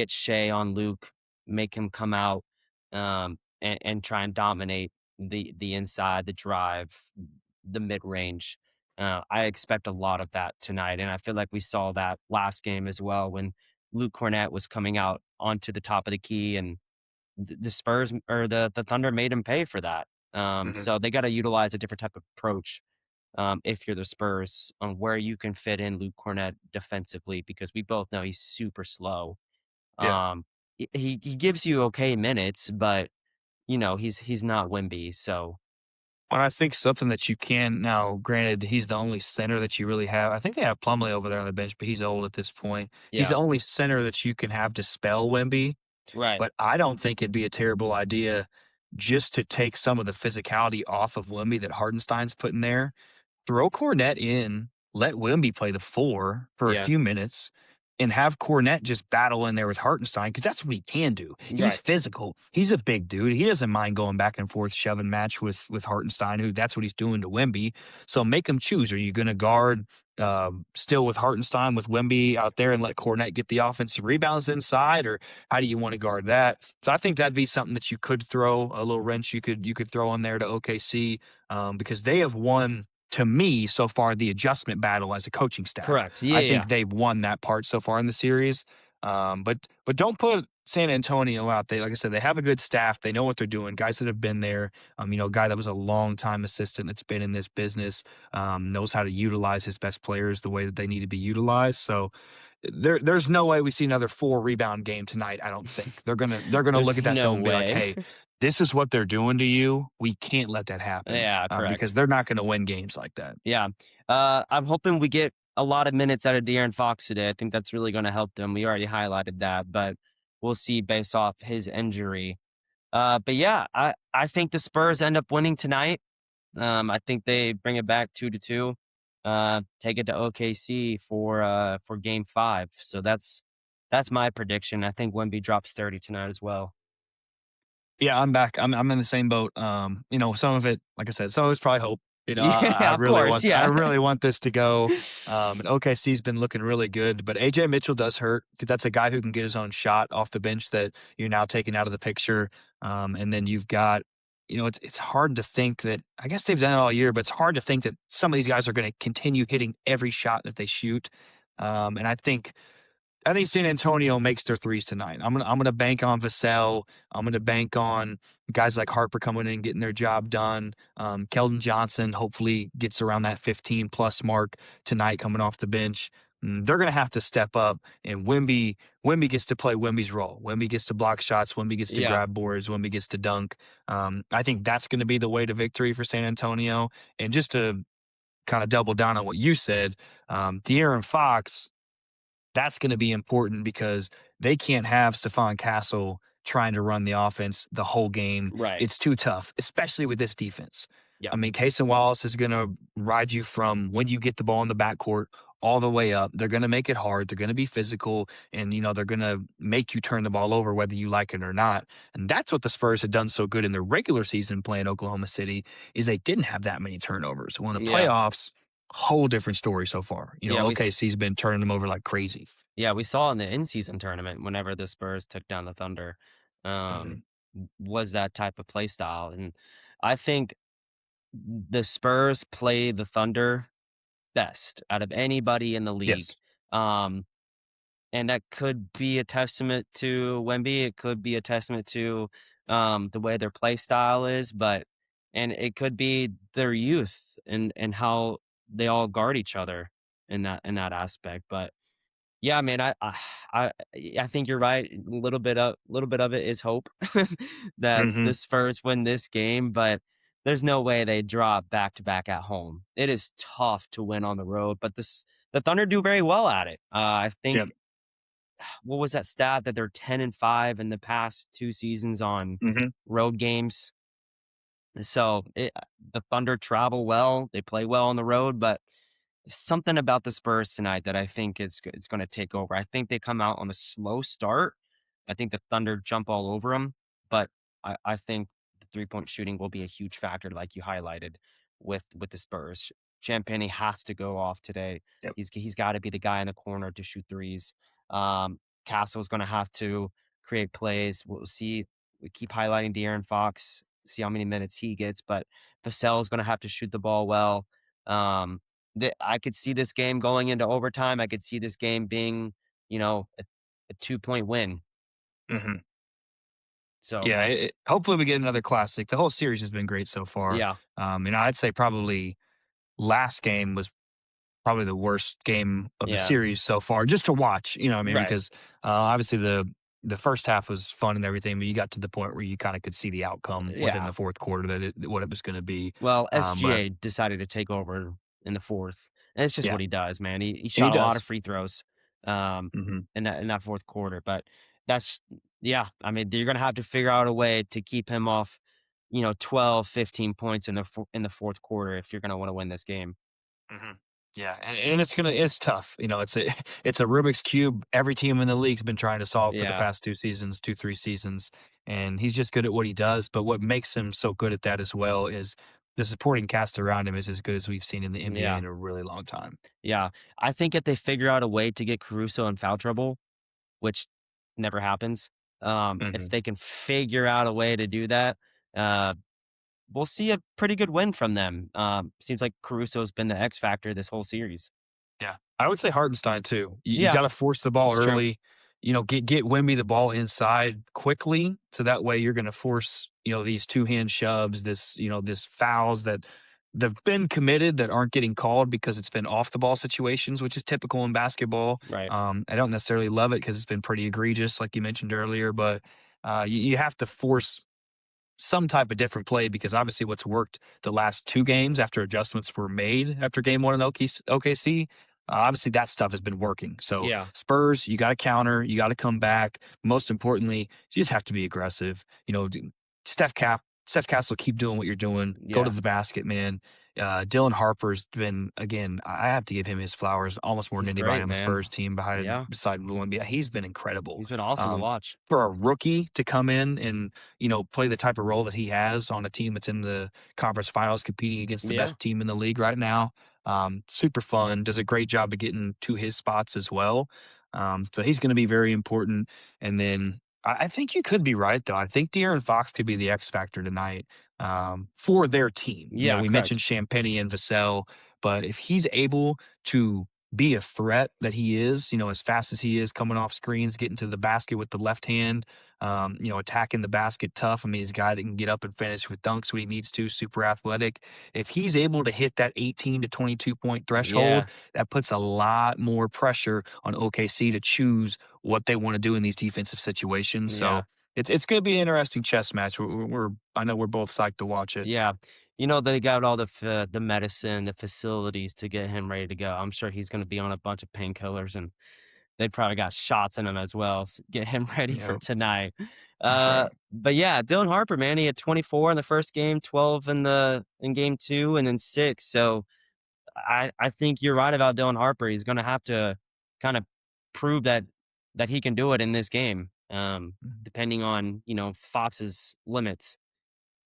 Shea on Luke, make him come out, and try and dominate the inside, the drive, the mid range. I expect a lot of that tonight, and I feel like we saw that last game as well when Luke Cornett was coming out onto the top of the key, and the Spurs or the Thunder made him pay for that. Mhm. So they got to utilize a different type of approach if you're the Spurs, on where you can fit in Luke Cornett defensively, because we both know he's super slow. Yeah. He gives you okay minutes, but he's not Wimby. So Well, I think something that you can now, granted, he's the only center that you really have. I think they have Plumlee over there on the bench, but he's old at this point. He's yeah, the only center that you can have to spell Wemby, right, but I don't think it'd be a terrible idea just to take some of the physicality off of Wemby that Hardenstein's putting there. Throw Cornette in, let Wemby play the 4 for a yeah, few minutes, and have Cornette just battle in there with Hartenstein because that's what he can do. He's right, physical. He's a big dude. He doesn't mind going back and forth, shoving match with Hartenstein, who that's what he's doing to Wemby. So make him choose. Are you going to guard still with Hartenstein with Wemby out there and let Cornette get the offensive rebounds inside, or how do you want to guard that? So I think that'd be something that you could throw a little wrench. You could throw in there to OKC because they have won to me so far the adjustment battle as a coaching staff. correct. Yeah, I yeah, think they've won that part so far in the series. But don't put San Antonio out. They, like I said, they have a good staff. They know what they're doing. Guys that have been there. A guy that was a long time assistant that's been in this business, knows how to utilize his best players the way that they need to be utilized. So there's no way we see another 4 rebound game tonight. I don't think they're gonna look There's at that no film and be like, way. hey, this is what they're doing to you. We can't let that happen Yeah, because correct. they're not going to win games like that. Yeah. I'm hoping we get a lot of minutes out of De'Aaron Fox today. I think that's really going to help them. We already highlighted that, but we'll see based off his injury. But yeah, I think the Spurs end up winning tonight. I think they bring it back 2-2. Take it to OKC for Game 5. So that's my prediction. I think Wemby drops 30 tonight as well. Yeah, I'm back. I'm in the same boat. Some of it, like I said, some of it's probably hope. I Yeah, of really course. want I Yeah. really want this to go. And OKC's been looking really good, but AJ Mitchell does hurt because that's a guy who can get his own shot off the bench that you're now taking out of the picture. And then you've got, it's hard to think that I guess they've done it all year, but it's hard to think that some of these guys are going to continue hitting every shot that they shoot. And I think San Antonio makes their threes tonight. I'm gonna bank on Vassell. I'm gonna bank on guys like Harper coming in getting their job done. Keldon Johnson hopefully gets around that 15 plus mark tonight coming off the bench. They're gonna have to step up, and Wemby gets to play Wemby's role. Wemby gets to block shots. Wemby gets to Yeah. grab boards. Wemby gets to dunk. I think that's going to be the way to victory for San Antonio. And just to kind of double down on what you said, De'Aaron Fox, that's going to be important because they can't have Stephon Castle trying to run the offense the whole game. Right. It's too tough, especially with this defense. Yeah. I mean, Casey Wallace is going to ride you from when you get the ball in the backcourt all the way up. They're going to make it hard. They're going to be physical, and they're going to make you turn the ball over whether you like it or not. And that's what the Spurs had done so good in the regular season playing Oklahoma City is they didn't have that many turnovers. Well, in the Yeah. playoffs, whole different story so far. Yeah. OKC's been turning them over like crazy. Yeah, we saw in the in-season tournament whenever the Spurs took down the Thunder, Mhm. was that type of play style, and I think the Spurs play the Thunder best out of anybody in the league. Yes. Um, and that could be a testament to Wemby. It could be a testament to the way their play style is, and it could be their youth and how they all guard each other in that aspect. But yeah, man, I think you're right. A little bit of it is hope that the Mhm. Spurs win this game, but there's no way they drop back to back at home. It is tough to win on the road, but the Thunder do very well at it. I Yep. think what was that stat that they're 10-5 in the past 2 seasons on Mhm. road games. So the Thunder travel well, they play well on the road, but something about the Spurs tonight that I think it's going to take over. I think they come out on a slow start. I think the Thunder jump all over them, but I think the 3-point shooting will be a huge factor, like you highlighted with the Spurs. Champagnie has to go off today. Yep. He's got to be the guy in the corner to shoot threes. Castle's going to have to create plays. We'll see. We keep highlighting De'Aaron Fox. See how many minutes he gets, but Vassell's going to have to shoot the ball well. I could see this game going into overtime. I could see this game being, a 2-point win. Mhm. So, Yeah, hopefully we get another classic. The whole series has been great so far. yeah, I'd say probably last game was probably the worst game of the yeah, series so far, just to watch. You know what I mean? right, Because obviously the first half was fun and everything, but you got to the point where you kind of could see the outcome within yeah. the fourth quarter what it was going to be. Well, But SGA decided to take over in the fourth, and it's just yeah, what he does, man. He and he shot a lot of does. free throws, um, Hmm. in that fourth quarter, but that's yeah. I mean, you're gonna have to figure out a way to keep him off, 12, 15 points in the fourth quarter if you're gonna want to win this game. Mhm. Yeah, and it's tough. It's a it's a Rubik's cube. Every team in the league's been trying to solve for the Yeah, past 2 seasons, 3 seasons, and he's just good at what he does. But what makes him so good at that as well is the supporting cast around him is as good as we've seen in the NBA yeah. in a really long time. Yeah, I think if they figure out a way to get Caruso in foul trouble, which never happens, if Hmm. they can figure out a way to do that, uh, we'll see a pretty good win from them. Seems like Caruso's been the X factor this whole series. Yeah, I would say Hartenstein too. You Yeah, got to force the ball it's true. early. Get Wemby the ball inside quickly, so that way you're going to force these two hand shoves, this fouls that they've been committed that aren't getting called because it's been off the ball situations, which is typical in basketball. Right. I don't necessarily love it because it's been pretty egregious, like you mentioned earlier, but you have to force some type of different play because obviously what's worked the last two games after adjustments were made after game one in OKC, obviously that stuff has been working. So Yeah. Spurs, you got to counter, you got to come back. Most importantly, you just have to be aggressive. Steph Cap Seth Castle, keep doing what you're doing. Go to Yeah, the basket, man. Dylan Harper's been, again, I have to give him his flowers almost more than he's anybody great, on the man. Spurs team Yeah, beside Wemby. He's been incredible. he's been awesome to Um, watch. for a rookie to come in and, play the type of role that he has on a team that's in the conference finals competing against the Yeah, best team in the league right now, super fun, does a great job of getting to his spots as well. So he's going to be very important. And then I think you could be right, though. I think De'Aaron Fox could be the X factor tonight for their team. yeah, We mentioned correct. Champagny and Vassell, but if he's able to be a threat that he is, as fast as he is coming off screens, getting to the basket with the left hand, attacking the basket tough. I mean, he's a guy that can get up and finish with dunks when he needs to, super athletic. If he's able to hit that 18 to 22 point threshold, Yeah, that puts a lot more pressure on OKC to choose what they want to do in these defensive situations. So yeah, it's going to be an interesting chess match. I know we're both psyched to watch it. yeah. They got all the medicine, the facilities to get him ready to go. I'm sure he's going to be on a bunch of painkillers, and they probably got shots in him as well. Get him ready for Yeah, tonight. that's right. But yeah, Dylan Harper, man, he had 24 in the first game, 12 in game two, and then 6. So I think you're right about Dylan Harper. He's going to have to kind of prove that he can do it in this game, Mhm. depending on Fox's limits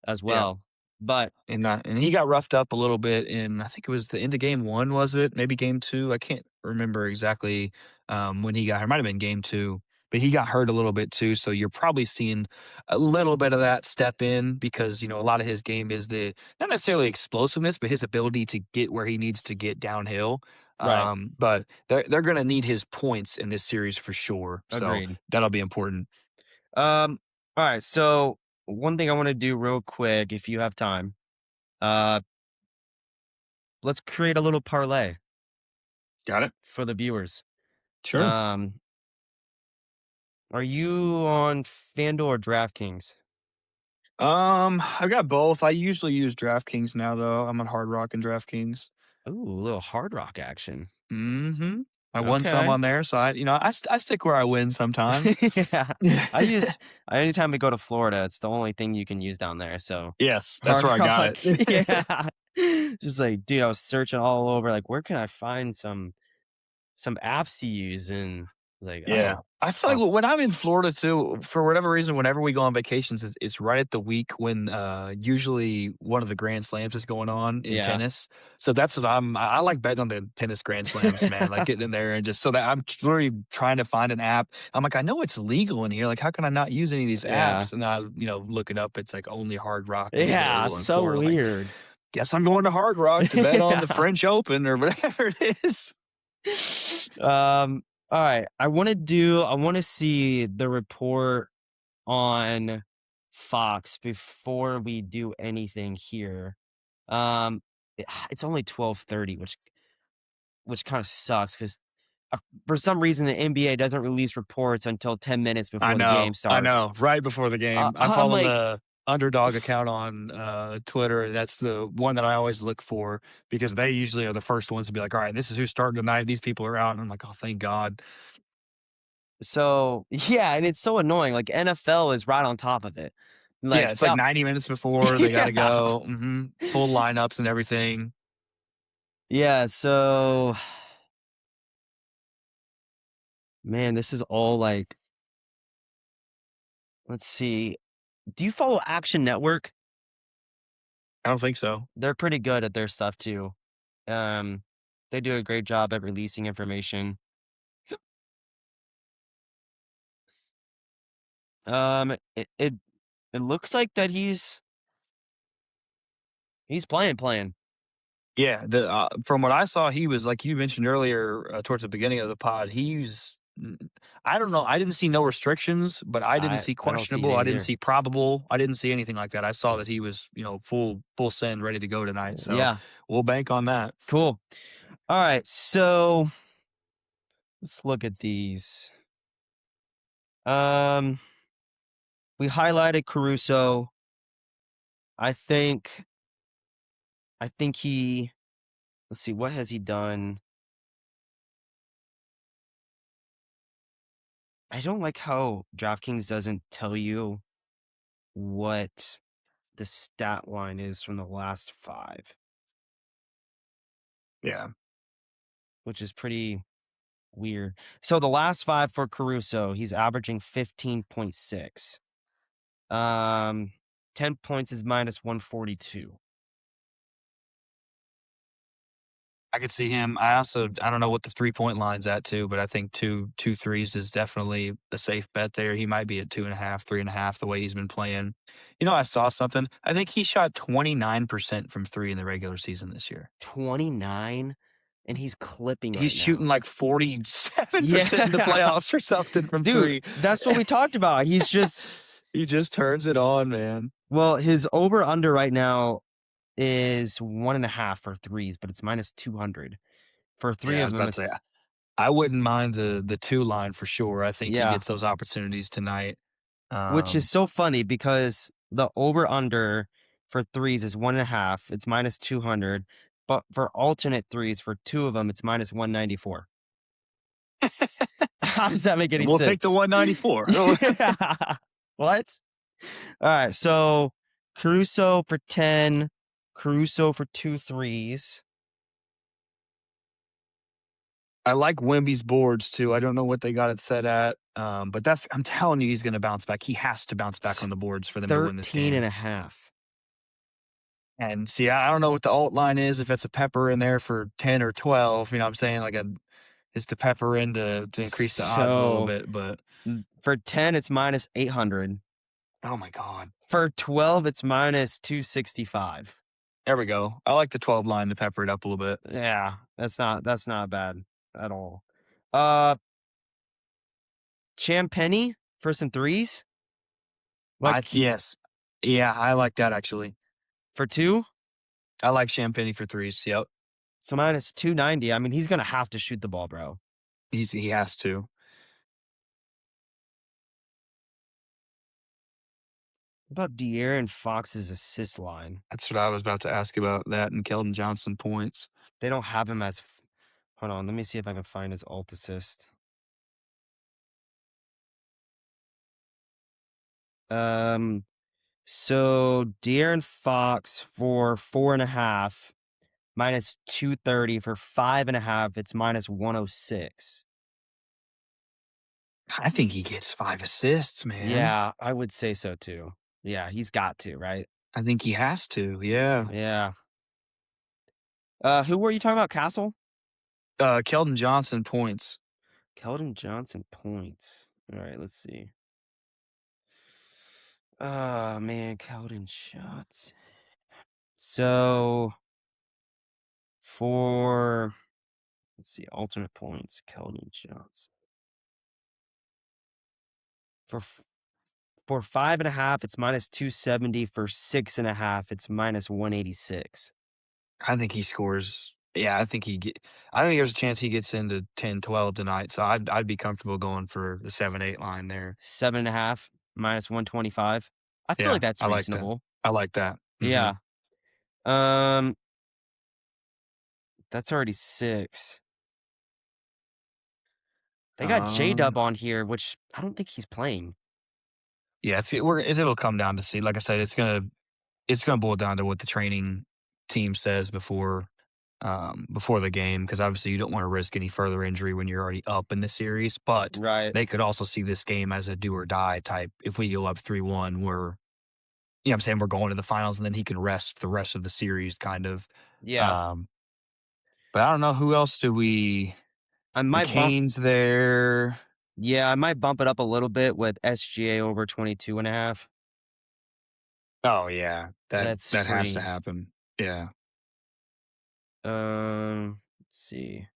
as Yeah. well. But And he got roughed up a little bit in, I think it was the end of game one, was it? Maybe game two. I can't remember exactly when he got hurt. It might have been game two, but he got hurt a little bit too. So you're probably seeing a little bit of that step in because, a lot of his game is not necessarily explosiveness, but his ability to get where he needs to get downhill. right, But they're going to need his points in this series for sure. So agreed. that'll be important. All right. So one thing I want to do real quick, if you have time, uh, let's create a little parlay Got it? for the viewers. Sure. Um, are you on FanDuel or DraftKings? I've got both. I usually use DraftKings now, though. I'm on Hard Rock and DraftKings. Ooh, a little Hard Rock action. Mhm. I won some Okay. on there, so I stick where I win sometimes. Yeah. I use anytime we go to Florida, it's the only thing you can use down there. So Yes, that's Hard where I got Rock. it. Yeah. Just like, dude, I was searching all over, like, where can I find some apps to use? And like, Yeah. I feel uh, like when I'm in Florida too, for whatever reason, whenever we go on vacations, it's right at the week when usually one of the Grand Slams is going on in yeah. tennis. So that's what I like betting on the tennis Grand Slams, man. Like getting in there and just so that I'm literally trying to find an app. I'm like, I know it's legal in here. Like, how can I not use any of these Yeah. apps? And I, look it up. It's like only Hard Rock is Yeah. available in So Florida. Like, weird. guess I'm going to Hard Rock to bet on the Yeah. French Open or whatever it is. All right. I want to see the report on Fox before we do anything here. Um, it's only 12:30, which kind of sucks because for some reason the NBA doesn't release reports until 10 minutes I before the game know, I starts. know. Right before the game, I I'm follow like, the Underdog account on Twitter. That's the one that I always look for because they usually are the first ones to be like, "All right, this is who's starting tonight. These people are out." And I'm like, "Oh, thank God." so yeah, and it's so annoying. Like NFL is right on top of it. Yeah, Like, it's like yep, 90 minutes before they got to yeah, go. Full lineups and everything. yeah. So, man, this is all like, let's see. Do you follow Action Network? I don't think so. They're pretty good at their stuff too. Um, they do a great job at releasing information. It looks like that he's playing. Yeah, the from what I saw, he was like you mentioned earlier towards the beginning of the pod. I don't know. I didn't see no restrictions, but I didn't see I don't see it questionable. I didn't either. see probable. I didn't see anything like that. I saw that he was, full send, ready to go tonight. So Yeah, we'll bank on that. cool. All right, so let's look at these. Um, we highlighted Caruso. I think he. Let's see, what has he done? I don't like how DraftKings doesn't tell you what the stat line is from the last 5, Yeah. which is pretty weird. So the last 5 for Caruso, he's averaging 15.6. 10 points is minus 142. I could see him. I don't know what the 3-point line's at too, but I think two threes is definitely a safe bet there. He might be at 2.5, 3.5 the way he's been playing. I saw something. I think he shot 29% from 3 in the regular season this year. 29, and he's clipping He's right shooting now. like 47% in the Yeah. playoffs or something from Dude, 3. that's what we talked about. He's just He just turns it on, man. well, his over under right now is 1.5 for threes, but it's minus 200. For 3 Yeah, I was of them, about it's to say, I wouldn't mind the 2 line for sure. I think he yeah, gets those opportunities tonight. which is Um, so funny because the over under for threes is 1.5. It's minus 200, but for alternate threes for 2 of them, it's minus 194. How does that make any we'll take the sense? 194. Yeah. What? All right, so Caruso for 10, Caruso for 2 threes. I like Wemby's boards too. I don't know what they got it set at, but I'm telling you, he's going to bounce back. He has to bounce back It's on the boards for them to win this 13 game. and a half. And see, I don't know what the alt line is. If it's a pepper in there for 10 or 12, you know what I'm saying? It's to pepper in to increase the odds a little So bit. But for 10, it's minus 800. oh my God. For 12, it's minus 265. There we go. I like the 12 line to pepper it up a little bit. Yeah, that's not bad at all. Uh Champagny for some threes? Like Yes. Yeah, I like that actually. for 2? I like Champagne for threes. Yep. So minus 290. I mean, he's gonna have to shoot the ball, bro. He has to. What about De'Aaron Fox's assist line? That's what I was about to ask about that and Keldon Johnson points. They don't have him as. Hold on, let me see if I can find his alt assist. Um, so De'Aaron Fox for 4.5, minus 230. For 5.5, it's minus 106. I think he gets 5 assists, man. Yeah, I would say so too. Yeah, he's got to, right? I think he has to. Yeah. Yeah. Who were you talking about? Castle? Keldon Johnson points. Keldon Johnson points. All right, let's see. Oh man, Keldon shots. So for let's see, alternate points, Keldon shots. For for 5.5, it's minus 270. For 6.5, it's minus 186. I think he scores. Yeah, I think there's a chance he gets into 10, 12 tonight. So I'd be comfortable going for the 7, 8 line there. 7.5, minus 125. I feel Yeah, like that's I like that. reasonable. I like that. Yeah. Um, that's already 6. They got J Um, Dub on here, which I don't think he's playing. yeah, it'll come down to see. Like I said, it's gonna boil down to what the training team says before the game, because obviously you don't want to risk any further injury when you're already up in the series. But Right. they could also see this game as a do or die type. If we go up 3-1, what I'm saying, we're going to the finals, and then he can rest the rest of the series, kind of. Yeah. Um, but I don't know who else do we. I might bump McCain's there. Yeah, I might bump it up a little bit with SGA over 22.5. Oh yeah, that That's that has to free. happen. Yeah, Let's see.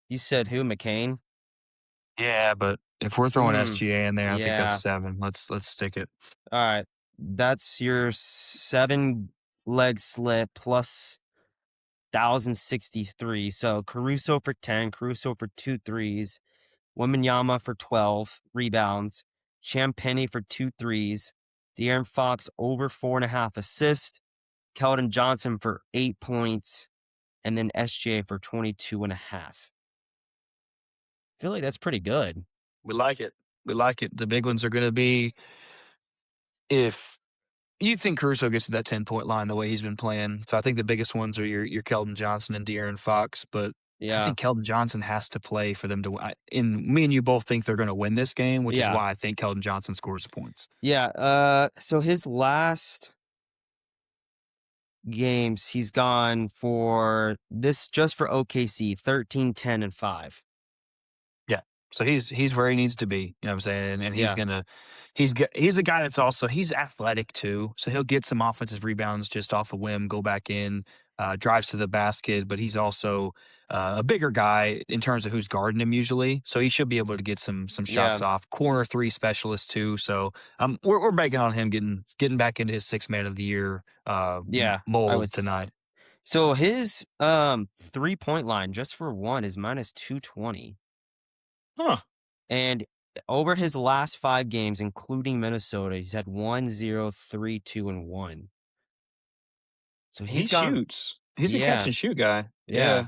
You said who? McCain? yeah. But if we're throwing Hmm. SGA in there, I think that's Yeah. 7. Let's stick it. All right. That's your 7 leg slip plus 1,063. So Caruso for 10, Caruso for 2 threes, Wemanyama for 12 rebounds, Champagny for 2 threes, De'Aaron Fox over 4.5 assists, Keldon Johnson for 8 points, and then SJ for 22.5. I feel like that's pretty good. We like it. We like it. The big ones are going to be if You'd think Caruso gets to that 10-point line the way he's been playing. So I think the biggest ones are your Keldon Johnson and De'Aaron Fox. But I Yeah. think Keldon Johnson has to play for them to win. And me and you both think they're going to win this game, which is Yeah. why I think Keldon Johnson scores the points. Yeah. So his last games, he's gone for this just for OKC 13, 10, and 5. Yeah. So he's where he needs to be. You know what I'm saying? And Yeah. he's a guy that's also he's athletic too. So he'll get some offensive rebounds just off a whim, go back in, drives to the basket. But he's also a bigger guy in terms of who's guarding him usually. So he should be able to get some shots Yeah. off. Corner 3 specialist too. So we're banking on him getting back into his 6th man of the year Yeah. mold tonight. So his 3-point line just for one is minus 220. Huh. And over his last 5 games, including Minnesota, he's had 1, 0, 3, 2, and 1. So He he's gone. shoots. He's a catch Yeah. and shoot guy. Yeah. Yeah.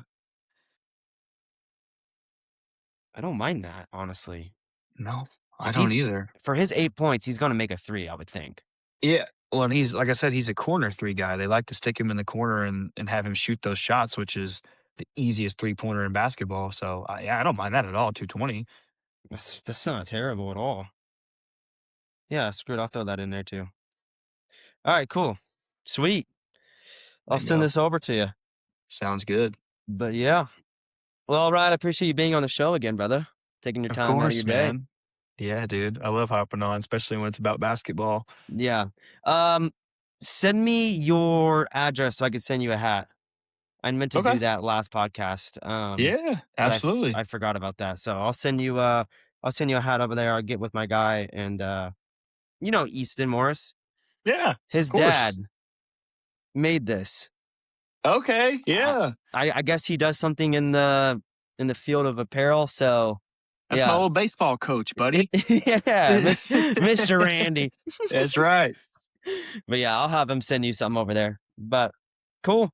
I don't mind that, honestly. No, I If don't he's either. for his 8 points, he's going to make a 3, I would think. Yeah. Well, and he's like I said, he's a corner 3 guy. They like to stick him in the corner and have him shoot those shots, which is the easiest 3-pointer in basketball. So I don't mind that at all. 220. That's not terrible at all. Yeah, screw it. I'll throw that in there too. All right, cool. Sweet. I'll send Bingo. this over to you. Sounds good. But yeah. Well, Ryan, I appreciate you being on the show again, brother. Taking your Of time out of course, your day. man. Yeah, dude. I love hopping on, especially when it's about basketball. Yeah. Send me your address so I could send you a hat. I meant to Okay. do that last podcast. Yeah, but absolutely. I forgot about that. So I'll send you a hat over there. I'll get with my guy and Easton Morris. Yeah. His Of course. dad made this. Okay. Yeah. I guess he does something in the field of apparel. So That's my old baseball coach, buddy. yeah, Mr. Randy. That's right. But yeah, I'll have him send you something over there. But cool.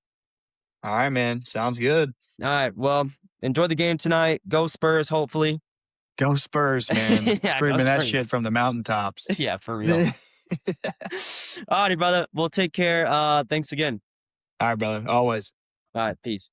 All right, man. Sounds good. All right. Well, enjoy the game tonight. Go Spurs, hopefully. Go Spurs, man. Yeah, Screaming go that Spurs. shit from the mountaintops. Yeah, for real. All right, brother. Well, take care. Thanks again. All right, brother. Always. All right. Peace.